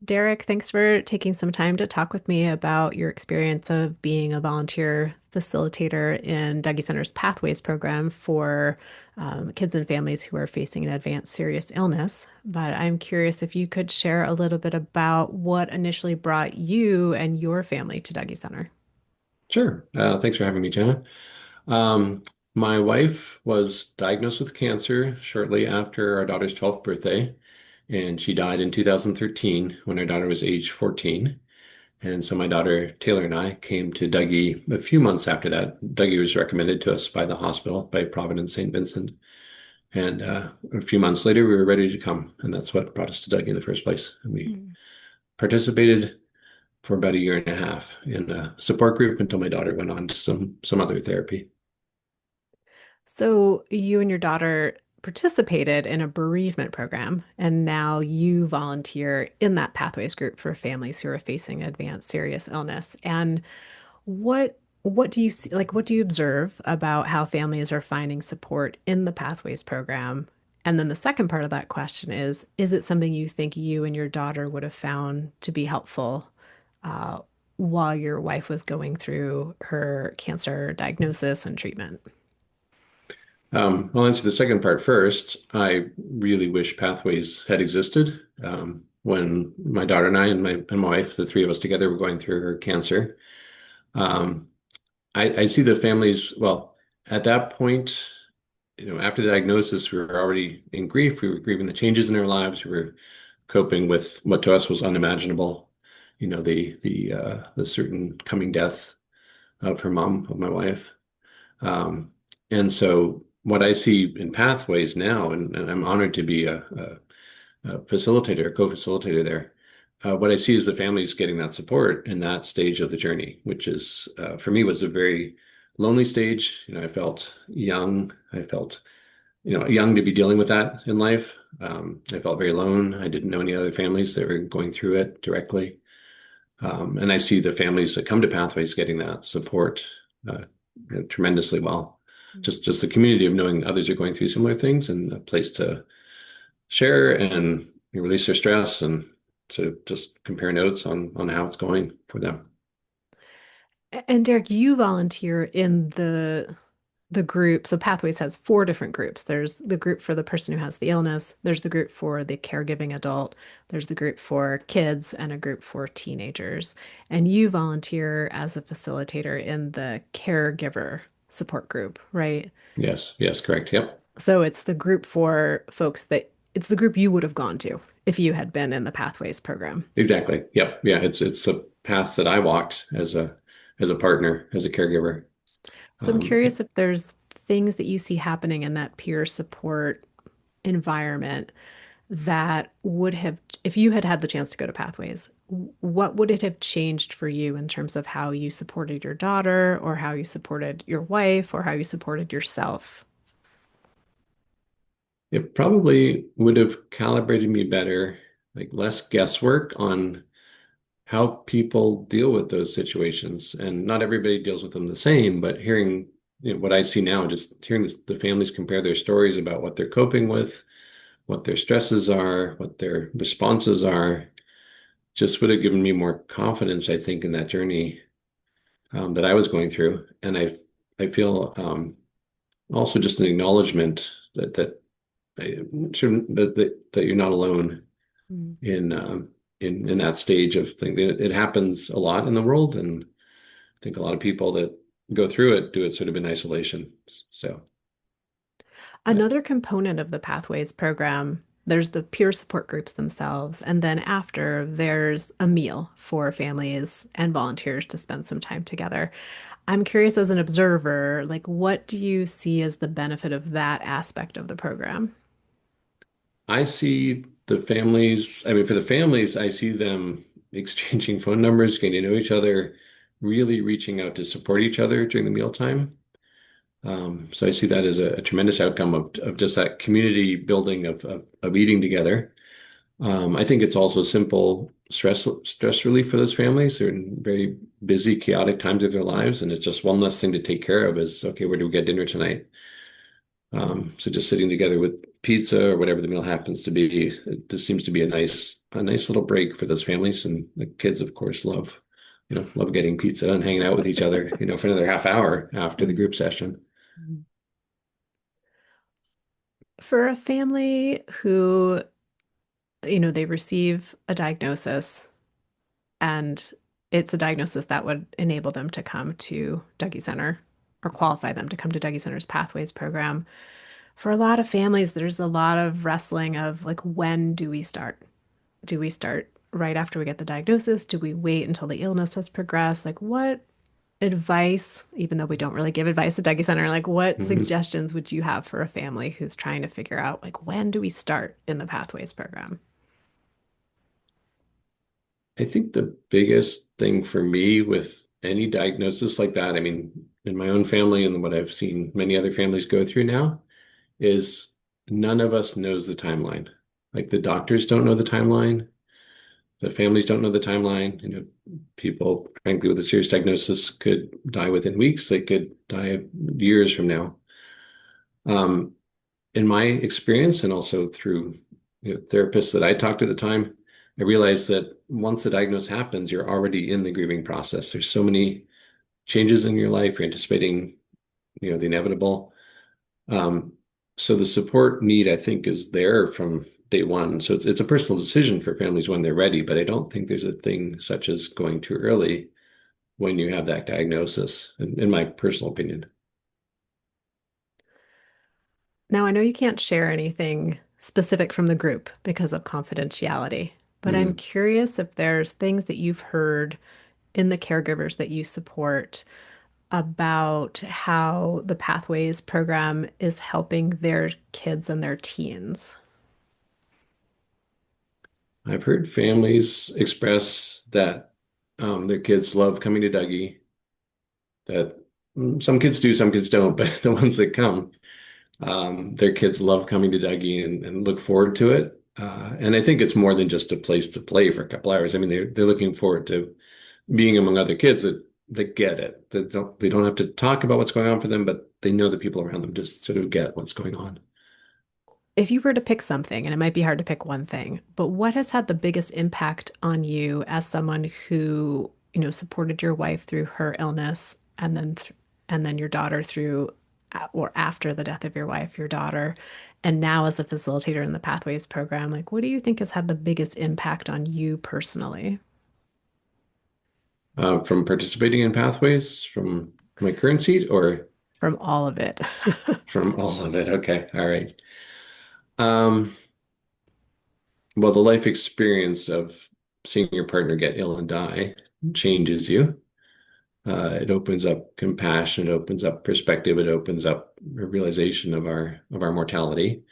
Derek, thanks for taking some time to talk with me about your experience of being a volunteer facilitator in Dougy Center's Pathways program for kids and families who are facing an advanced serious illness. But I'm curious if you could share a little bit about what initially brought you and your family to Dougy Center. Sure. Thanks for having me, Jenna. Um, my wife was diagnosed with cancer shortly after our daughter's 12th birthday, and she died in 2013 when our daughter was age 14. And so my daughter Taylor and I came to Dougy a few months after that. Dougy was recommended to us by the hospital, by Providence St. Vincent. And a few months later, we were ready to come, and that's what brought us to Dougy in the first place. And we Mm. participated for about a year and a half in a support group until my daughter went on to some other therapy. So you and your daughter participated in a bereavement program, and now you volunteer in that Pathways group for families who are facing advanced serious illness. And what do you see, like what do you observe about how families are finding support in the Pathways program? And then the second part of that question is it something you think you and your daughter would have found to be helpful uh, while your wife was going through her cancer diagnosis and treatment? I'll answer the second part first. I really wish Pathways had existed. When my daughter and I and my wife, the three of us together, were going through her cancer. Um, I see the families, well, at that point, after the diagnosis, we were already in grief. We were grieving the changes in our lives. We were coping with what to us was unimaginable. The certain coming death of her mom, of my wife. And so what I see in Pathways now, and I'm honored to be a facilitator, a co-facilitator there. What I see is the families getting that support in that stage of the journey, which is for me was a very lonely stage. I felt young. I felt, young to be dealing with that in life. I felt very alone. I didn't know any other families that were going through it directly. And I see the families that come to Pathways getting that support uh, tremendously well. Just the community of knowing others are going through similar things and a place to share and release their stress and to just compare notes on how it's going for them. And Derek, you volunteer in the group. So Pathways has four different groups. There's the group for the person who has the illness, there's the group for the caregiving adult, there's the group for kids, and a group for teenagers. And you volunteer as a facilitator in the caregiver support group, right? Yes, yes, correct. Yep, So it's the group for folks that it's the group you would have gone to if you had been in the Pathways program. exactly. Yep, yeah. It's the path that I walked as a partner, as a caregiver. So I'm Um, curious if there's things that you see happening in that peer support environment that would have, if you had had the chance to go to Pathways, what would it have changed for you in terms of how you supported your daughter or how you supported your wife or how you supported yourself? it probably would have calibrated me better, like less guesswork on how people deal with those situations. And not everybody deals with them the same, but hearing, what I see now, just hearing the families compare their stories about what they're coping with, what their stresses are, what their responses are, just would have given me more confidence, I think, in that journey that I was going through. And I feel also just an acknowledgement that I shouldn't that you're not alone Mm. in in that stage of thing. It happens a lot in the world, and I think a lot of people that go through it do it sort of in isolation. So, uh, Another component of the Pathways program, there's the peer support groups themselves, and then after there's a meal for families and volunteers to spend some time together. I'm curious as an observer, like what do you see as the benefit of that aspect of the program? I see the families. I mean, for the families, I see them exchanging phone numbers, getting to know each other, really reaching out to support each other during the mealtime. So I see that as a tremendous outcome of just that community building of eating together. I think it's also simple stress relief for those families. They're in very busy, chaotic times of their lives, and it's just one less thing to take care of is okay, where do we get dinner tonight? So just sitting together with pizza or whatever the meal happens to be. It just seems to be a nice little break for those families. And the kids, of course, love getting pizza and hanging out with each other, for another half hour after the group session. Mhm. For a family who, they receive a diagnosis and it's a diagnosis that would enable them to come to Dougy Center or qualify them to come to Dougy Center's Pathways program. For a lot of families, there's a lot of wrestling of like, when do we start? Do we start right after we get the diagnosis? Do we wait until the illness has progressed? Like, what advice, even though we don't really give advice at Dougy Center, like, what Mhm. suggestions would you have for a family who's trying to figure out, like, when do we start in the Pathways program? I think the biggest thing for me with any diagnosis like that, I mean, in my own family and what I've seen many other families go through now, is none of us knows the timeline. Like the doctors don't know the timeline, the families don't know the timeline. People, frankly, with a serious diagnosis could die within weeks. They could die years from now. Um, in my experience, and also through therapists that I talked to at the time, I realized that once the diagnosis happens, you're already in the grieving process. There's so many changes in your life. You're anticipating, the inevitable. Um, so the support need, I think, is there from day one. So it's a personal decision for families when they're ready, but I don't think there's a thing such as going too early when you have that diagnosis, in my personal opinion. Now, I know you can't share anything specific from the group because of confidentiality, but I'm Mm. curious if there's things that you've heard in the caregivers that you support about how the Pathways program is helping their kids and their teens. I've heard families express that their kids love coming to Dougie, that some kids do, some kids don't, but the ones that come, their kids love coming to Dougie and look forward to it. And I think it's more than just a place to play for a couple hours. I mean, they're looking forward to being among other kids that get it. That they don't have to talk about what's going on for them, but they know the people around them just sort of get what's going on. If you were to pick something, and it might be hard to pick one thing, but what has had the biggest impact on you as someone who, supported your wife through her illness and then your daughter through or after the death of your wife, your daughter, and now as a facilitator in the Pathways program, like what do you think has had the biggest impact on you personally From participating in pathways, from my current seat, or from all of it? from all of it? Okay, all right. Um, well, the life experience of seeing your partner get ill and die changes you. It opens up compassion, it opens up perspective, it opens up a realization of our mortality,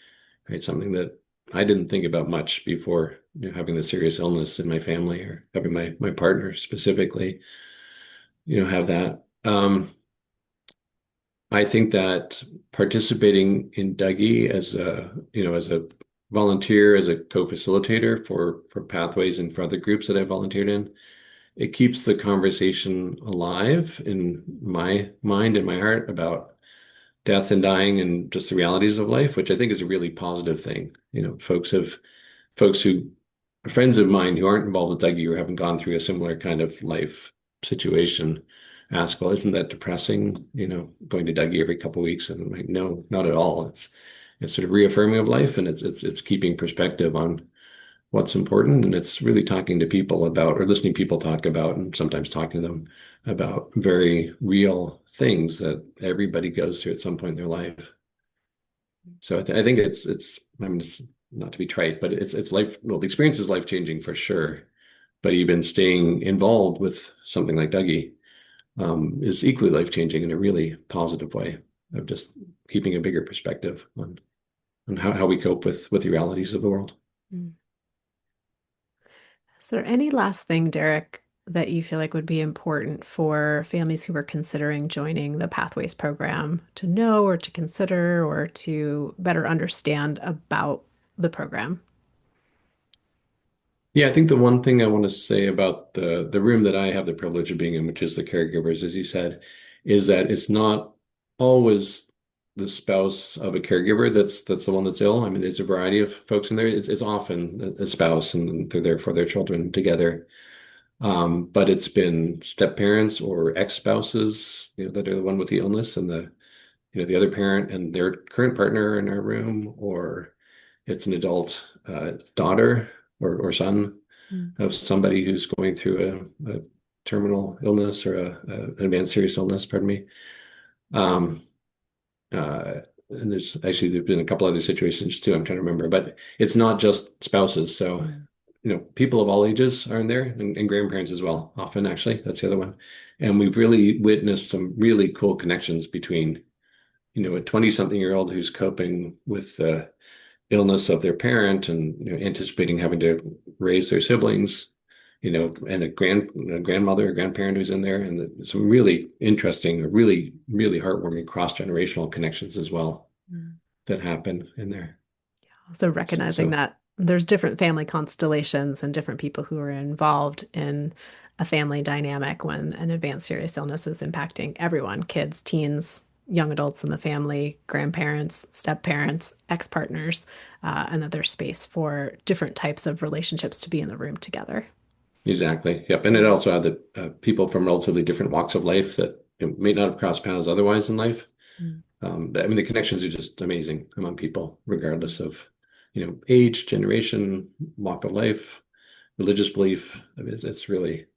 right? Something that I didn't think about much before, having the serious illness in my family or having my partner specifically, have that. I think that participating in Dougie as a volunteer, as a co-facilitator for Pathways and for other groups that I volunteered in, it keeps the conversation alive in my mind and my heart about death and dying and just the realities of life, which I think is a really positive thing. Folks who friends of mine who aren't involved with Dougie or haven't gone through a similar kind of life situation ask, well, isn't that depressing? Going to Dougie every couple of weeks, and I'm like, no, not at all. It's sort of reaffirming of life, and it's keeping perspective on what's important, and it's really talking to people about or listening to people talk about, and sometimes talking to them about very real things that everybody goes through at some point in their life. So I think it's I mean it's not to be trite, but it's life. Well, the experience is life changing for sure. But even staying involved with something like Dougie is equally life changing in a really positive way of just keeping a bigger perspective on how we cope with the realities of the world. Mm. Is there any last thing, Derek, that you feel like would be important for families who are considering joining the Pathways program to know or to consider or to better understand about the program? Yeah, I think the one thing I want to say about the room that I have the privilege of being in, which is the caregivers, as you said, is that it's not always the spouse of a caregiver that's the one that's ill. I mean, there's a variety of folks in there. It's often a spouse, and they're there for their children together. But it's been step parents or ex-spouses, that are the one with the illness, and the other parent and their current partner in our room, or it's an adult daughter or son Mm. of somebody who's going through a terminal illness or an advanced serious illness, pardon me. Um, and there's been a couple other situations too, I'm trying to remember, but it's not just spouses. So, Mm. people of all ages are in there, and grandparents as well, often actually. That's the other one. And we've really witnessed some really cool connections between, a 20-something-year-old who's coping with the illness of their parent and, anticipating having to raise their siblings, and a grandmother, a grandparent who's in there, and some really interesting, really, really heartwarming cross-generational connections as well Mm. that happen in there. So recognizing So that there's different family constellations and different people who are involved in a family dynamic when an advanced serious illness is impacting everyone, kids, teens, young adults in the family, grandparents, step parents, ex-partners, and that there's space for different types of relationships to be in the room together. exactly, yep. And it also had that people from relatively different walks of life that may not have crossed paths otherwise in life. Mm. I mean, the connections are just amazing among people, regardless of, age, generation, walk of life, religious belief. I mean, it's really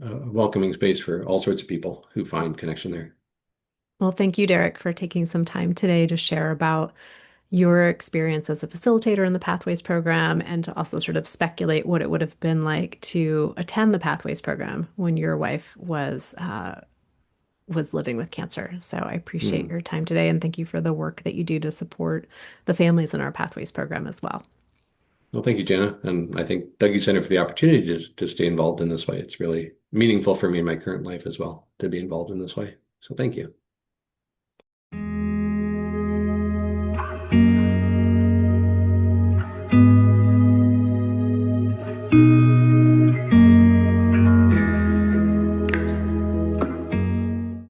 a welcoming space for all sorts of people who find connection there. Well, thank you, Derek, for taking some time today to share about your experience as a facilitator in the Pathways program and to also sort of speculate what it would have been like to attend the Pathways program when your wife was living with cancer. So I appreciate Hmm. your time today and thank you for the work that you do to support the families in our Pathways program as well. Well, thank you, Jenna. And I thank Dougie Center for the opportunity to stay involved in this way. It's really meaningful for me in my current life as well to be involved in this way. So thank you.